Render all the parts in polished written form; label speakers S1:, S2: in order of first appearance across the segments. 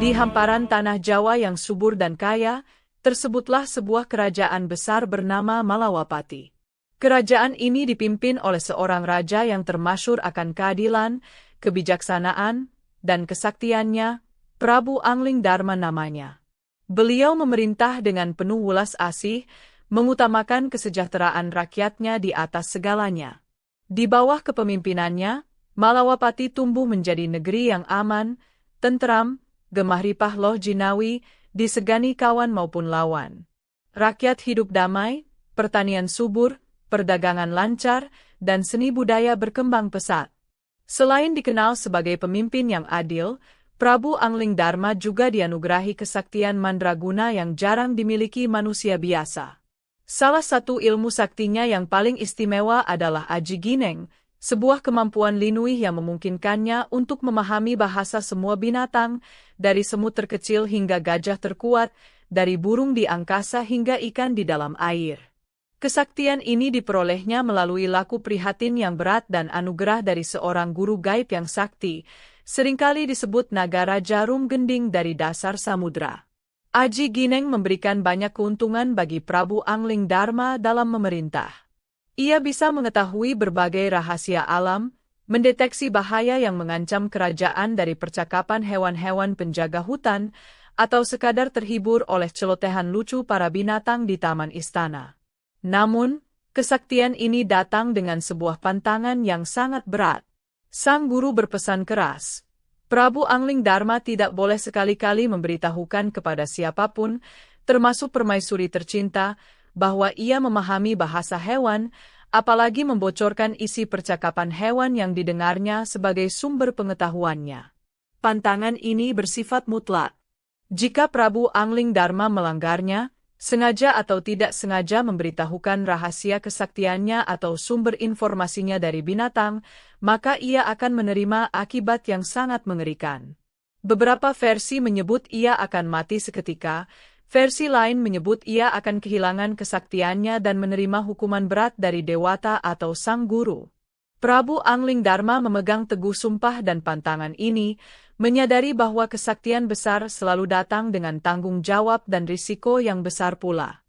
S1: Di hamparan tanah Jawa yang subur dan kaya, tersebutlah sebuah kerajaan besar bernama Malawapati. Kerajaan ini dipimpin oleh seorang raja yang termasyhur akan keadilan, kebijaksanaan, dan kesaktiannya, Prabu Anglingdarma namanya. Beliau memerintah dengan penuh welas asih, mengutamakan kesejahteraan rakyatnya di atas segalanya. Di bawah kepemimpinannya, Malawapati tumbuh menjadi negeri yang aman, tentram, gemah ripah loh jinawi, disegani kawan maupun lawan. Rakyat hidup damai, pertanian subur, perdagangan lancar, dan seni budaya berkembang pesat. Selain dikenal sebagai pemimpin yang adil, Prabu Anglingdarma juga dianugerahi kesaktian mandraguna yang jarang dimiliki manusia biasa. Salah satu ilmu saktinya yang paling istimewa adalah Aji Gineng, sebuah kemampuan linuih yang memungkinkannya untuk memahami bahasa semua binatang, dari semut terkecil hingga gajah terkuat, dari burung di angkasa hingga ikan di dalam air. Kesaktian ini diperolehnya melalui laku prihatin yang berat dan anugerah dari seorang guru gaib yang sakti, seringkali disebut naga raja Rum Gending dari dasar samudra. Aji Gineng memberikan banyak keuntungan bagi Prabu Anglingdarma dalam memerintah. Ia bisa mengetahui berbagai rahasia alam, mendeteksi bahaya yang mengancam kerajaan dari percakapan hewan-hewan penjaga hutan, atau sekadar terhibur oleh celotehan lucu para binatang di taman istana. Namun, kesaktian ini datang dengan sebuah pantangan yang sangat berat. Sang guru berpesan keras, Prabu Anglingdarma tidak boleh sekali-kali memberitahukan kepada siapapun, termasuk permaisuri tercinta, bahwa ia memahami bahasa hewan, apalagi membocorkan isi percakapan hewan yang didengarnya sebagai sumber pengetahuannya. Pantangan ini bersifat mutlak. Jika Prabu Anglingdarma melanggarnya, sengaja atau tidak sengaja memberitahukan rahasia kesaktiannya atau sumber informasinya dari binatang, maka ia akan menerima akibat yang sangat mengerikan. Beberapa versi menyebut ia akan mati seketika, versi lain menyebut ia akan kehilangan kesaktiannya dan menerima hukuman berat dari dewata atau sang guru. Prabu Anglingdarma memegang teguh sumpah dan pantangan ini, menyadari bahwa kesaktian besar selalu datang dengan tanggung jawab dan risiko yang besar pula.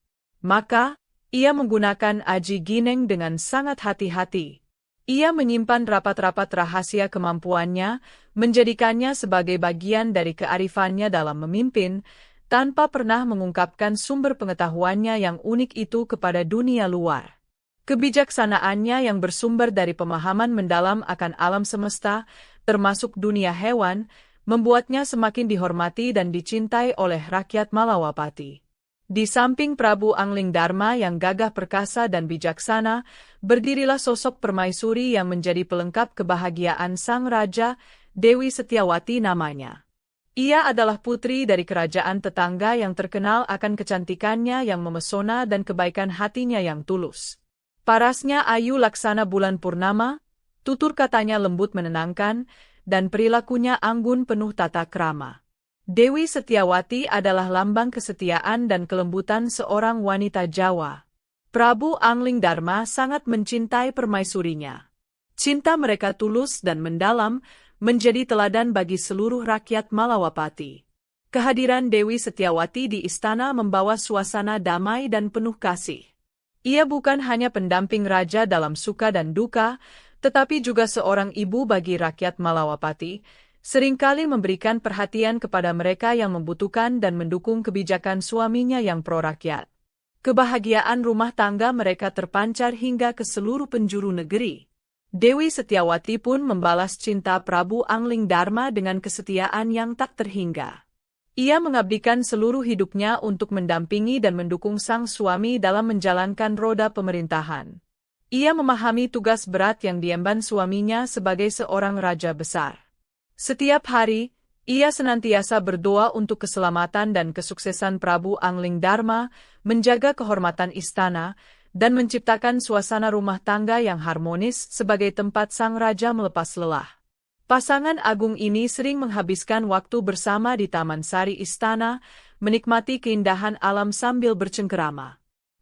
S1: Maka, ia menggunakan Aji Gineng dengan sangat hati-hati. Ia menyimpan rapat-rapat rahasia kemampuannya, menjadikannya sebagai bagian dari kearifannya dalam memimpin, tanpa pernah mengungkapkan sumber pengetahuannya yang unik itu kepada dunia luar. Kebijaksanaannya yang bersumber dari pemahaman mendalam akan alam semesta, termasuk dunia hewan, membuatnya semakin dihormati dan dicintai oleh rakyat Malawapati. Di samping Prabu Anglingdarma yang gagah perkasa dan bijaksana, berdirilah sosok permaisuri yang menjadi pelengkap kebahagiaan sang raja, Dewi Setiawati namanya. Ia adalah putri dari kerajaan tetangga yang terkenal akan kecantikannya yang memesona dan kebaikan hatinya yang tulus. Parasnya ayu laksana bulan purnama, tutur katanya lembut menenangkan, dan perilakunya anggun penuh tata krama. Dewi Setiawati adalah lambang kesetiaan dan kelembutan seorang wanita Jawa. Prabu Anglingdarma sangat mencintai permaisurinya. Cinta mereka tulus dan mendalam, menjadi teladan bagi seluruh rakyat Malawapati. Kehadiran Dewi Setiawati di istana membawa suasana damai dan penuh kasih. Ia bukan hanya pendamping raja dalam suka dan duka, tetapi juga seorang ibu bagi rakyat Malawapati, seringkali memberikan perhatian kepada mereka yang membutuhkan dan mendukung kebijakan suaminya yang pro-rakyat. Kebahagiaan rumah tangga mereka terpancar hingga ke seluruh penjuru negeri. Dewi Setiawati pun membalas cinta Prabu Anglingdarma dengan kesetiaan yang tak terhingga. Ia mengabdikan seluruh hidupnya untuk mendampingi dan mendukung sang suami dalam menjalankan roda pemerintahan. Ia memahami tugas berat yang diemban suaminya sebagai seorang raja besar. Setiap hari, ia senantiasa berdoa untuk keselamatan dan kesuksesan Prabu Anglingdarma, menjaga kehormatan istana, dan menciptakan suasana rumah tangga yang harmonis sebagai tempat sang raja melepas lelah. Pasangan agung ini sering menghabiskan waktu bersama di Taman Sari Istana, menikmati keindahan alam sambil bercengkerama.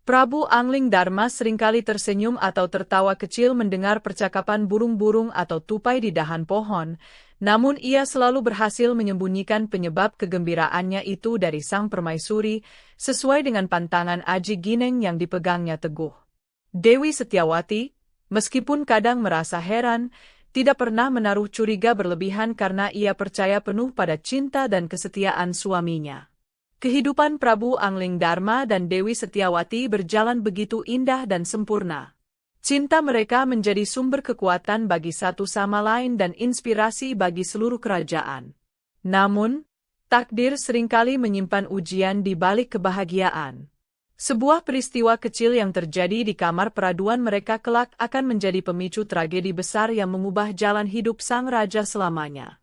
S1: Prabu Anglingdarma seringkali tersenyum atau tertawa kecil mendengar percakapan burung-burung atau tupai di dahan pohon, Namun ia selalu berhasil menyembunyikan penyebab kegembiraannya itu dari sang permaisuri, sesuai dengan pantangan Aji Gineng yang dipegangnya teguh. Dewi Setiawati, meskipun kadang merasa heran, tidak pernah menaruh curiga berlebihan karena ia percaya penuh pada cinta dan kesetiaan suaminya. Kehidupan Prabu Angling Dharma dan Dewi Setiawati berjalan begitu indah dan sempurna. Cinta mereka menjadi sumber kekuatan bagi satu sama lain dan inspirasi bagi seluruh kerajaan. Namun, takdir seringkali menyimpan ujian di balik kebahagiaan. Sebuah peristiwa kecil yang terjadi di kamar peraduan mereka kelak akan menjadi pemicu tragedi besar yang mengubah jalan hidup sang raja selamanya.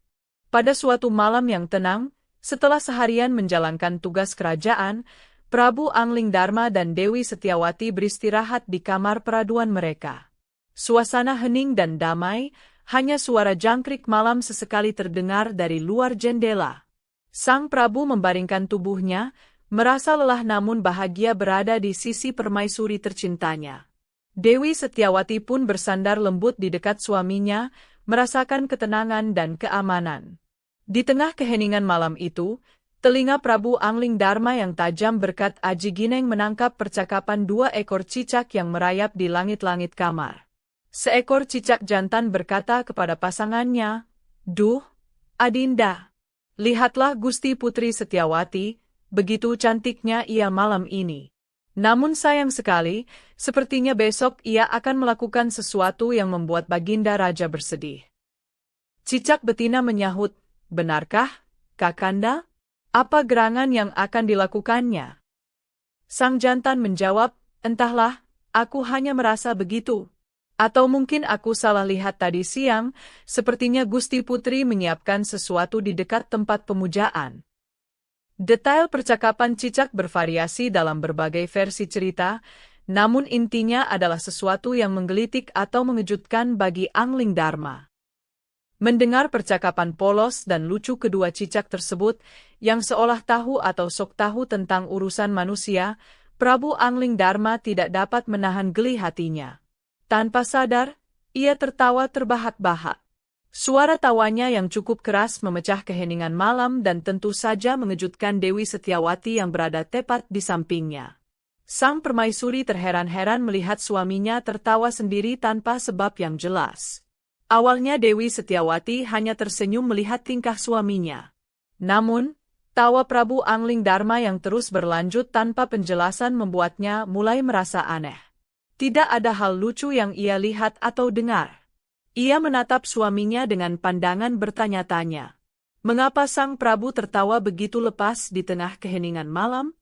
S1: Pada suatu malam yang tenang, setelah seharian menjalankan tugas kerajaan, Prabu Angling Dharma dan Dewi Setiawati beristirahat di kamar peraduan mereka. Suasana hening dan damai, hanya suara jangkrik malam sesekali terdengar dari luar jendela. Sang Prabu membaringkan tubuhnya, merasa lelah namun bahagia berada di sisi permaisuri tercintanya. Dewi Setiawati pun bersandar lembut di dekat suaminya, merasakan ketenangan dan keamanan. Di tengah keheningan malam itu, telinga Prabu Angling Dharma yang tajam berkat Aji Gineng menangkap percakapan dua ekor cicak yang merayap di langit-langit kamar. Seekor cicak jantan berkata kepada pasangannya, "Duh, Adinda, lihatlah Gusti Putri Setiawati, begitu cantiknya ia malam ini. Namun sayang sekali, sepertinya besok ia akan melakukan sesuatu yang membuat Baginda Raja bersedih." Cicak betina menyahut, "Benarkah, Kakanda? Apa gerangan yang akan dilakukannya?" Sang jantan menjawab, "Entahlah, aku hanya merasa begitu. Atau mungkin aku salah lihat tadi siang, sepertinya Gusti Putri menyiapkan sesuatu di dekat tempat pemujaan." Detail percakapan cicak bervariasi dalam berbagai versi cerita, namun intinya adalah sesuatu yang menggelitik atau mengejutkan bagi Angling Dharma. Mendengar percakapan polos dan lucu kedua cicak tersebut, yang seolah tahu atau sok tahu tentang urusan manusia, Prabu Angling Dharma tidak dapat menahan geli hatinya. Tanpa sadar, ia tertawa terbahak-bahak. Suara tawanya yang cukup keras memecah keheningan malam dan tentu saja mengejutkan Dewi Setiawati yang berada tepat di sampingnya. Sang permaisuri terheran-heran melihat suaminya tertawa sendiri tanpa sebab yang jelas. Awalnya Dewi Setiawati hanya tersenyum melihat tingkah suaminya. Namun, tawa Prabu Angling Dharma yang terus berlanjut tanpa penjelasan membuatnya mulai merasa aneh. Tidak ada hal lucu yang ia lihat atau dengar. Ia menatap suaminya dengan pandangan bertanya-tanya. Mengapa sang Prabu tertawa begitu lepas di tengah keheningan malam?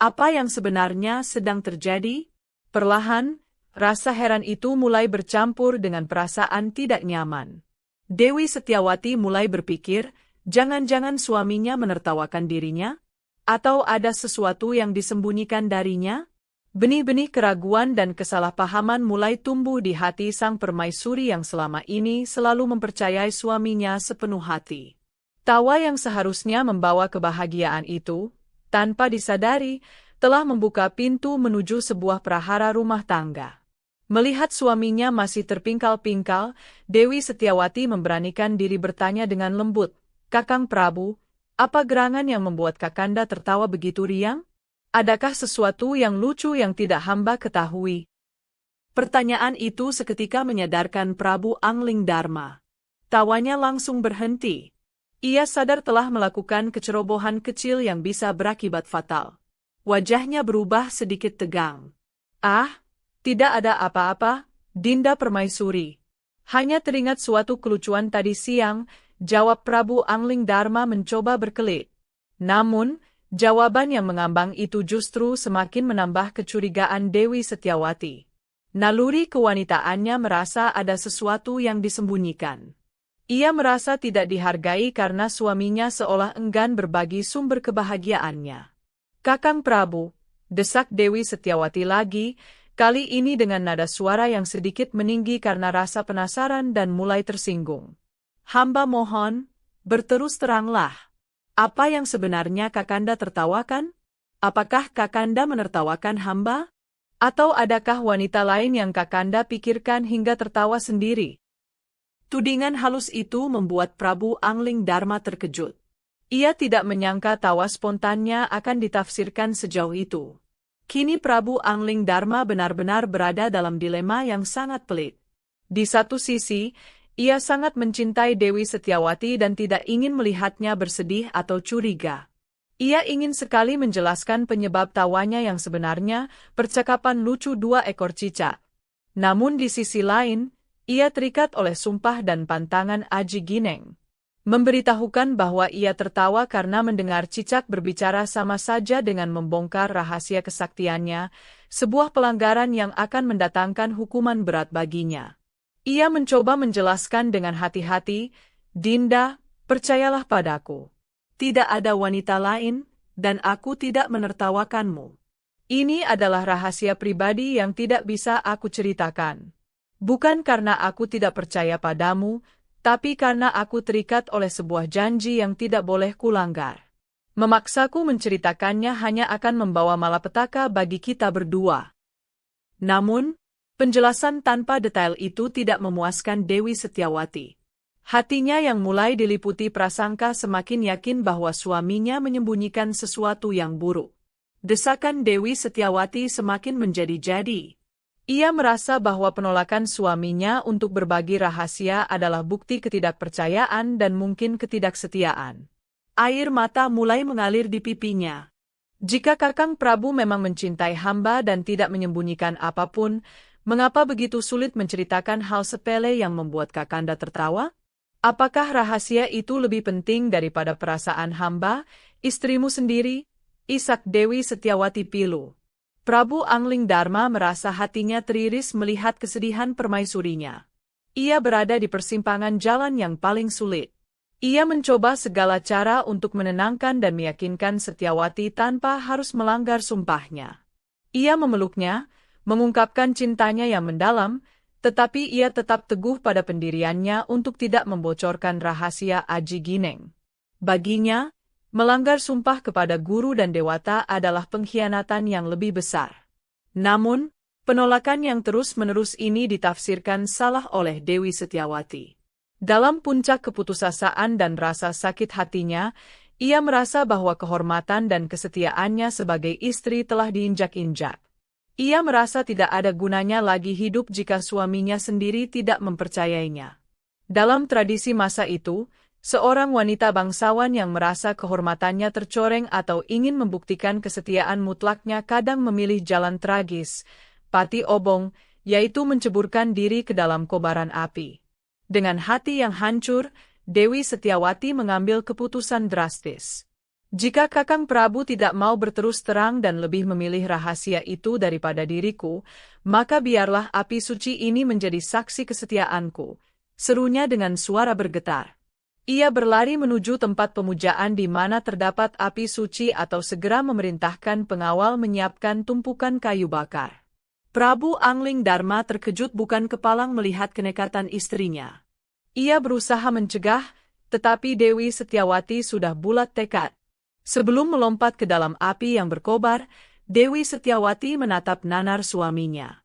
S1: Apa yang sebenarnya sedang terjadi? Perlahan, rasa heran itu mulai bercampur dengan perasaan tidak nyaman. Dewi Setiawati mulai berpikir, jangan-jangan suaminya menertawakan dirinya? Atau ada sesuatu yang disembunyikan darinya? Benih-benih keraguan dan kesalahpahaman mulai tumbuh di hati sang permaisuri yang selama ini selalu mempercayai suaminya sepenuh hati. Tawa yang seharusnya membawa kebahagiaan itu, tanpa disadari, telah membuka pintu menuju sebuah prahara rumah tangga. Melihat suaminya masih terpingkal-pingkal, Dewi Setiawati memberanikan diri bertanya dengan lembut, "Kakang Prabu, apa gerangan yang membuat Kakanda tertawa begitu riang? Adakah sesuatu yang lucu yang tidak hamba ketahui?" Pertanyaan itu seketika menyadarkan Prabu Angling Dharma. Tawanya langsung berhenti. Ia sadar telah melakukan kecerobohan kecil yang bisa berakibat fatal. Wajahnya berubah sedikit tegang. "Ah, tidak ada apa-apa, Dinda Permaisuri. Hanya teringat suatu kelucuan tadi siang," jawab Prabu Angling Dharma mencoba berkelit. Namun, jawaban yang mengambang itu justru semakin menambah kecurigaan Dewi Setiawati. Naluri kewanitaannya merasa ada sesuatu yang disembunyikan. Ia merasa tidak dihargai karena suaminya seolah enggan berbagi sumber kebahagiaannya. "Kakang Prabu," desak Dewi Setiawati lagi, kali ini dengan nada suara yang sedikit meninggi karena rasa penasaran dan mulai tersinggung. "Hamba mohon, berterus teranglah. Apa yang sebenarnya Kakanda tertawakan? Apakah Kakanda menertawakan hamba? Atau adakah wanita lain yang Kakanda pikirkan hingga tertawa sendiri?" Tudingan halus itu membuat Prabu Angling Dharma terkejut. Ia tidak menyangka tawa spontannya akan ditafsirkan sejauh itu. Kini Prabu Angling Dharma benar-benar berada dalam dilema yang sangat pelik. Di satu sisi, ia sangat mencintai Dewi Setiawati dan tidak ingin melihatnya bersedih atau curiga. Ia ingin sekali menjelaskan penyebab tawanya yang sebenarnya, percakapan lucu dua ekor cicak. Namun di sisi lain, ia terikat oleh sumpah dan pantangan Aji Gineng. Memberitahukan bahwa ia tertawa karena mendengar cicak berbicara sama saja dengan membongkar rahasia kesaktiannya, sebuah pelanggaran yang akan mendatangkan hukuman berat baginya. Ia mencoba menjelaskan dengan hati-hati, "Dinda, percayalah padaku. Tidak ada wanita lain, dan aku tidak menertawakanmu. Ini adalah rahasia pribadi yang tidak bisa aku ceritakan. Bukan karena aku tidak percaya padamu, tapi karena aku terikat oleh sebuah janji yang tidak boleh kulanggar. Memaksaku menceritakannya hanya akan membawa malapetaka bagi kita berdua." Namun, penjelasan tanpa detail itu tidak memuaskan Dewi Setiawati. Hatinya yang mulai diliputi prasangka semakin yakin bahwa suaminya menyembunyikan sesuatu yang buruk. Desakan Dewi Setiawati semakin menjadi-jadi. Ia merasa bahwa penolakan suaminya untuk berbagi rahasia adalah bukti ketidakpercayaan dan mungkin ketidaksetiaan. Air mata mulai mengalir di pipinya. Jika Kakang Prabu memang mencintai hamba dan tidak menyembunyikan apapun, mengapa begitu sulit menceritakan hal sepele yang membuat Kakanda tertawa? Apakah rahasia itu lebih penting daripada perasaan hamba, istrimu sendiri? Isak Dewi Setiawati pilu. Prabu Angling Dharma merasa hatinya teriris melihat kesedihan permaisurinya. Ia berada di persimpangan jalan yang paling sulit. Ia mencoba segala cara untuk menenangkan dan meyakinkan Setiawati tanpa harus melanggar sumpahnya. Ia memeluknya, mengungkapkan cintanya yang mendalam, tetapi ia tetap teguh pada pendiriannya untuk tidak membocorkan rahasia Aji Gineng. Baginya, melanggar sumpah kepada guru dan dewata adalah pengkhianatan yang lebih besar. Namun, penolakan yang terus-menerus ini ditafsirkan salah oleh Dewi Setiawati. Dalam puncak keputusasaan dan rasa sakit hatinya, ia merasa bahwa kehormatan dan kesetiaannya sebagai istri telah diinjak-injak. Ia merasa tidak ada gunanya lagi hidup jika suaminya sendiri tidak mempercayainya. Dalam tradisi masa itu, seorang wanita bangsawan yang merasa kehormatannya tercoreng atau ingin membuktikan kesetiaan mutlaknya kadang memilih jalan tragis, pati obong, yaitu menceburkan diri ke dalam kobaran api. Dengan hati yang hancur, Dewi Setiawati mengambil keputusan drastis. Jika Kakang Prabu tidak mau berterus terang dan lebih memilih rahasia itu daripada diriku, maka biarlah api suci ini menjadi saksi kesetiaanku, serunya dengan suara bergetar. Ia berlari menuju tempat pemujaan di mana terdapat api suci atau segera memerintahkan pengawal menyiapkan tumpukan kayu bakar. Prabu Angling Dharma terkejut bukan kepalang melihat kenekatan istrinya. Ia berusaha mencegah, tetapi Dewi Setiawati sudah bulat tekad. Sebelum melompat ke dalam api yang berkobar, Dewi Setiawati menatap nanar suaminya.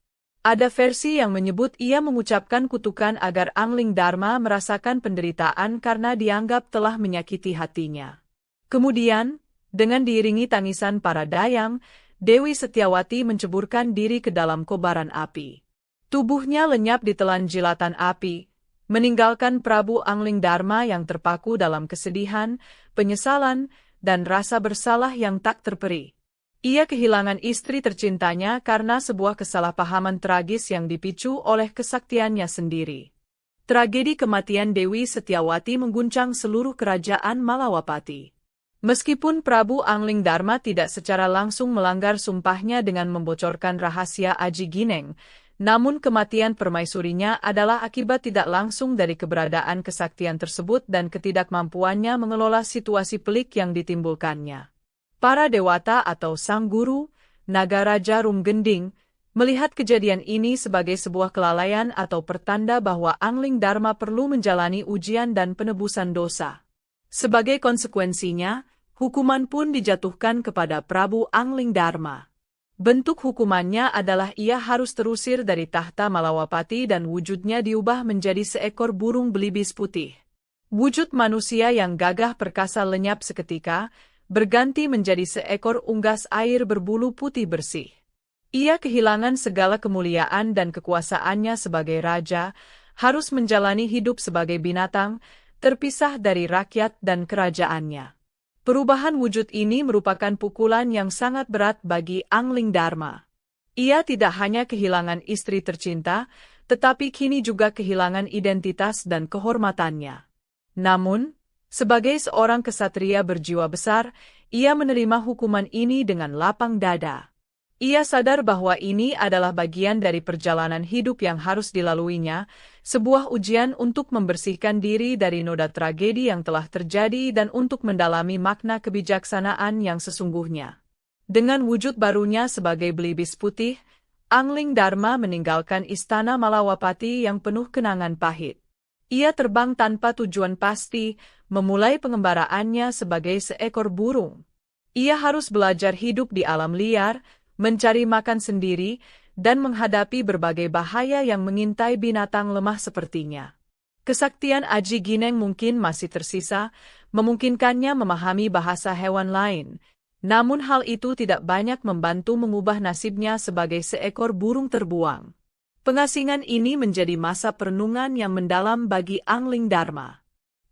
S1: Ada versi yang menyebut ia mengucapkan kutukan agar Angling Dharma merasakan penderitaan karena dianggap telah menyakiti hatinya. Kemudian, dengan diiringi tangisan para dayang, Dewi Setiawati menceburkan diri ke dalam kobaran api. Tubuhnya lenyap ditelan jilatan api, meninggalkan Prabu Angling Dharma yang terpaku dalam kesedihan, penyesalan, dan rasa bersalah yang tak terperi. Ia kehilangan istri tercintanya karena sebuah kesalahpahaman tragis yang dipicu oleh kesaktiannya sendiri. Tragedi kematian Dewi Setiawati mengguncang seluruh kerajaan Malawapati. Meskipun Prabu Angling Dharma tidak secara langsung melanggar sumpahnya dengan membocorkan rahasia Aji Gineng, namun kematian permaisurinya adalah akibat tidak langsung dari keberadaan kesaktian tersebut dan ketidakmampuannya mengelola situasi pelik yang ditimbulkannya. Para dewata atau sang guru, naga raja Rumgending, melihat kejadian ini sebagai sebuah kelalaian atau pertanda bahwa Angling Dharma perlu menjalani ujian dan penebusan dosa. Sebagai konsekuensinya, hukuman pun dijatuhkan kepada Prabu Angling Dharma. Bentuk hukumannya adalah ia harus terusir dari tahta Malawapati dan wujudnya diubah menjadi seekor burung belibis putih. Wujud manusia yang gagah perkasa lenyap seketika, berganti menjadi seekor unggas air berbulu putih bersih. Ia kehilangan segala kemuliaan dan kekuasaannya sebagai raja, harus menjalani hidup sebagai binatang, terpisah dari rakyat dan kerajaannya. Perubahan wujud ini merupakan pukulan yang sangat berat bagi Anglingdarma. Ia tidak hanya kehilangan istri tercinta, tetapi kini juga kehilangan identitas dan kehormatannya. Namun, sebagai seorang kesatria berjiwa besar, ia menerima hukuman ini dengan lapang dada. Ia sadar bahwa ini adalah bagian dari perjalanan hidup yang harus dilaluinya, sebuah ujian untuk membersihkan diri dari noda tragedi yang telah terjadi dan untuk mendalami makna kebijaksanaan yang sesungguhnya. Dengan wujud barunya sebagai belibis putih, Anglingdarma meninggalkan istana Malawapati yang penuh kenangan pahit. Ia terbang tanpa tujuan pasti, memulai pengembaraannya sebagai seekor burung. Ia harus belajar hidup di alam liar, mencari makan sendiri, dan menghadapi berbagai bahaya yang mengintai binatang lemah sepertinya. Kesaktian Aji Gineng mungkin masih tersisa, memungkinkannya memahami bahasa hewan lain, namun hal itu tidak banyak membantu mengubah nasibnya sebagai seekor burung terbuang. Pengasingan ini menjadi masa perenungan yang mendalam bagi Anglingdarma.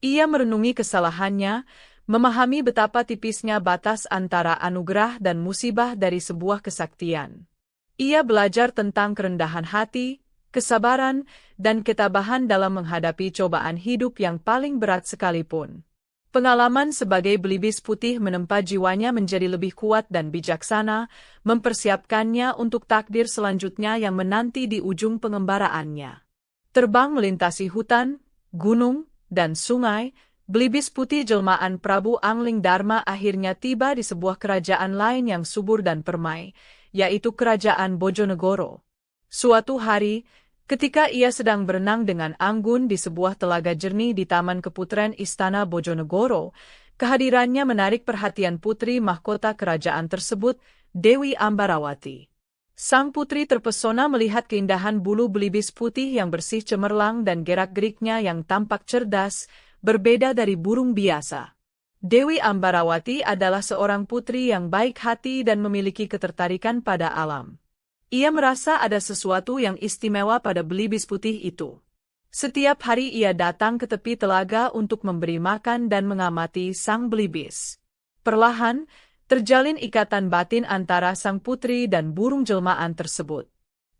S1: Ia merenungi kesalahannya, memahami betapa tipisnya batas antara anugerah dan musibah dari sebuah kesaktian. Ia belajar tentang kerendahan hati, kesabaran, dan ketabahan dalam menghadapi cobaan hidup yang paling berat sekalipun. Pengalaman sebagai belibis putih menempa jiwanya menjadi lebih kuat dan bijaksana, mempersiapkannya untuk takdir selanjutnya yang menanti di ujung pengembaraannya. Terbang melintasi hutan, gunung, dan sungai, belibis putih jelmaan Prabu Anglingdarma akhirnya tiba di sebuah kerajaan lain yang subur dan permai, yaitu Kerajaan Bojonegoro. Suatu hari, ketika ia sedang berenang dengan anggun di sebuah telaga jernih di Taman Keputren Istana Bojonegoro, kehadirannya menarik perhatian putri mahkota kerajaan tersebut, Dewi Ambarawati. Sang putri terpesona melihat keindahan bulu belibis putih yang bersih cemerlang dan gerak-geriknya yang tampak cerdas, berbeda dari burung biasa. Dewi Ambarawati adalah seorang putri yang baik hati dan memiliki ketertarikan pada alam. Ia merasa ada sesuatu yang istimewa pada belibis putih itu. Setiap hari ia datang ke tepi telaga untuk memberi makan dan mengamati sang belibis. Perlahan, terjalin ikatan batin antara sang putri dan burung jelmaan tersebut.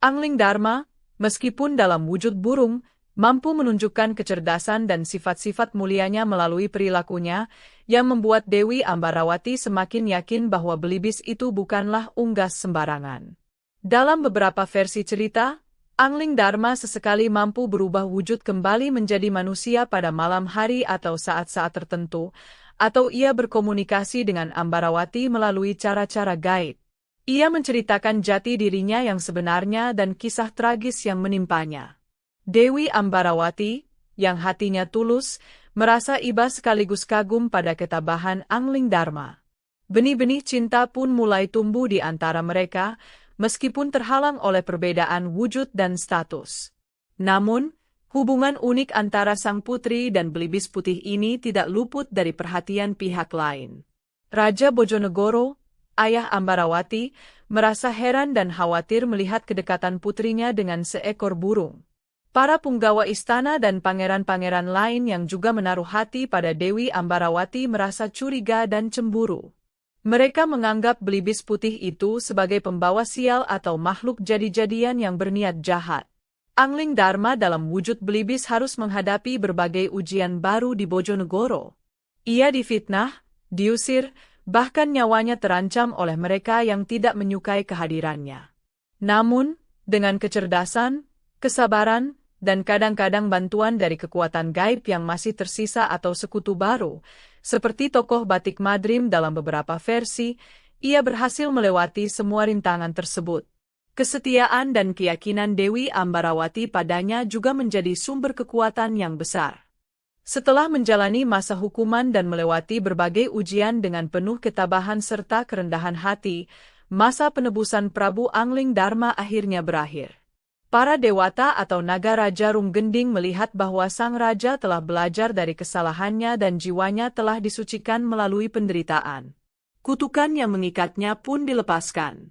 S1: Anglingdarma, meskipun dalam wujud burung, mampu menunjukkan kecerdasan dan sifat-sifat mulianya melalui perilakunya, yang membuat Dewi Ambarawati semakin yakin bahwa belibis itu bukanlah unggas sembarangan. Dalam beberapa versi cerita, Anglingdarma sesekali mampu berubah wujud kembali menjadi manusia pada malam hari atau saat-saat tertentu, atau ia berkomunikasi dengan Ambarawati melalui cara-cara gaib. Ia menceritakan jati dirinya yang sebenarnya dan kisah tragis yang menimpanya. Dewi Ambarawati, yang hatinya tulus, merasa iba sekaligus kagum pada ketabahan Anglingdarma. Benih-benih cinta pun mulai tumbuh di antara mereka, meskipun terhalang oleh perbedaan wujud dan status. Namun, hubungan unik antara sang putri dan belibis putih ini tidak luput dari perhatian pihak lain. Raja Bojonegoro, ayah Ambarawati, merasa heran dan khawatir melihat kedekatan putrinya dengan seekor burung. Para punggawa istana dan pangeran-pangeran lain yang juga menaruh hati pada Dewi Ambarawati merasa curiga dan cemburu. Mereka menganggap belibis putih itu sebagai pembawa sial atau makhluk jadi-jadian yang berniat jahat. Anglingdarma dalam wujud belibis harus menghadapi berbagai ujian baru di Bojonegoro. Ia difitnah, diusir, bahkan nyawanya terancam oleh mereka yang tidak menyukai kehadirannya. Namun, dengan kecerdasan, kesabaran, dan kadang-kadang bantuan dari kekuatan gaib yang masih tersisa atau sekutu baru, seperti tokoh Batik Madrim dalam beberapa versi, ia berhasil melewati semua rintangan tersebut. Kesetiaan dan keyakinan Dewi Ambarawati padanya juga menjadi sumber kekuatan yang besar. Setelah menjalani masa hukuman dan melewati berbagai ujian dengan penuh ketabahan serta kerendahan hati, masa penebusan Prabu Angling Dharma akhirnya berakhir. Para dewata atau naga Raja Runggending melihat bahwa sang raja telah belajar dari kesalahannya dan jiwanya telah disucikan melalui penderitaan. Kutukan yang mengikatnya pun dilepaskan.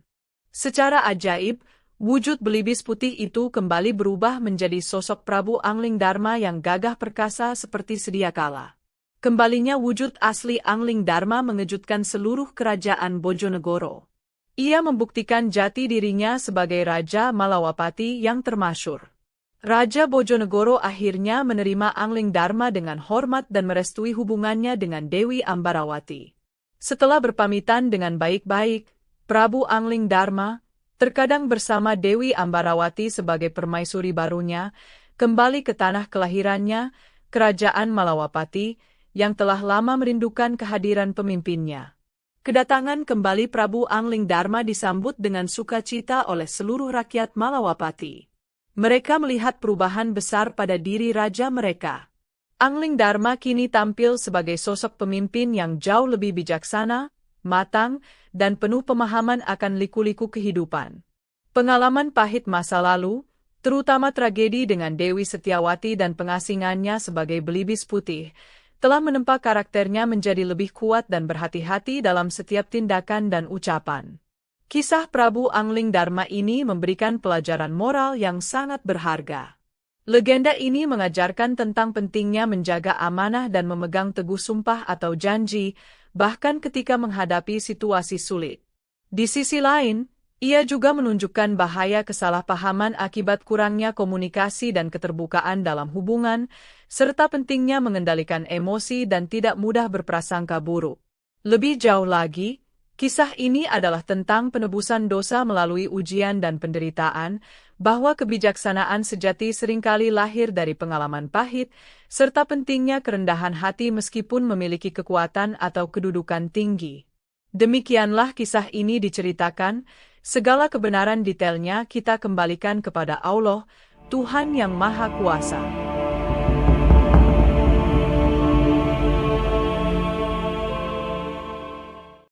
S1: Secara ajaib, wujud belibis putih itu kembali berubah menjadi sosok Prabu Angling Dharma yang gagah perkasa seperti sedia kala. Kembalinya wujud asli Angling Dharma mengejutkan seluruh kerajaan Bojonegoro. Ia membuktikan jati dirinya sebagai Raja Malawapati yang termasyhur. Raja Bojonegoro akhirnya menerima Angling Dharma dengan hormat dan merestui hubungannya dengan Dewi Ambarawati. Setelah berpamitan dengan baik-baik, Prabu Angling Dharma, terkadang bersama Dewi Ambarawati sebagai permaisuri barunya, kembali ke tanah kelahirannya, Kerajaan Malawapati, yang telah lama merindukan kehadiran pemimpinnya. Kedatangan kembali Prabu Angling Dharma disambut dengan sukacita oleh seluruh rakyat Malawapati. Mereka melihat perubahan besar pada diri raja mereka. Angling Dharma kini tampil sebagai sosok pemimpin yang jauh lebih bijaksana, matang, dan penuh pemahaman akan liku-liku kehidupan. Pengalaman pahit masa lalu, terutama tragedi dengan Dewi Setiawati dan pengasingannya sebagai belibis putih, telah menempa karakternya menjadi lebih kuat dan berhati-hati dalam setiap tindakan dan ucapan. Kisah Prabu Angling Dharma ini memberikan pelajaran moral yang sangat berharga. Legenda ini mengajarkan tentang pentingnya menjaga amanah dan memegang teguh sumpah atau janji, bahkan ketika menghadapi situasi sulit. Di sisi lain, ia juga menunjukkan bahaya kesalahpahaman akibat kurangnya komunikasi dan keterbukaan dalam hubungan, serta pentingnya mengendalikan emosi dan tidak mudah berprasangka buruk. Lebih jauh lagi, kisah ini adalah tentang penebusan dosa melalui ujian dan penderitaan, bahwa kebijaksanaan sejati seringkali lahir dari pengalaman pahit, serta pentingnya kerendahan hati meskipun memiliki kekuatan atau kedudukan tinggi. Demikianlah kisah ini diceritakan, segala kebenaran detailnya kita kembalikan kepada Allah, Tuhan yang Maha Kuasa.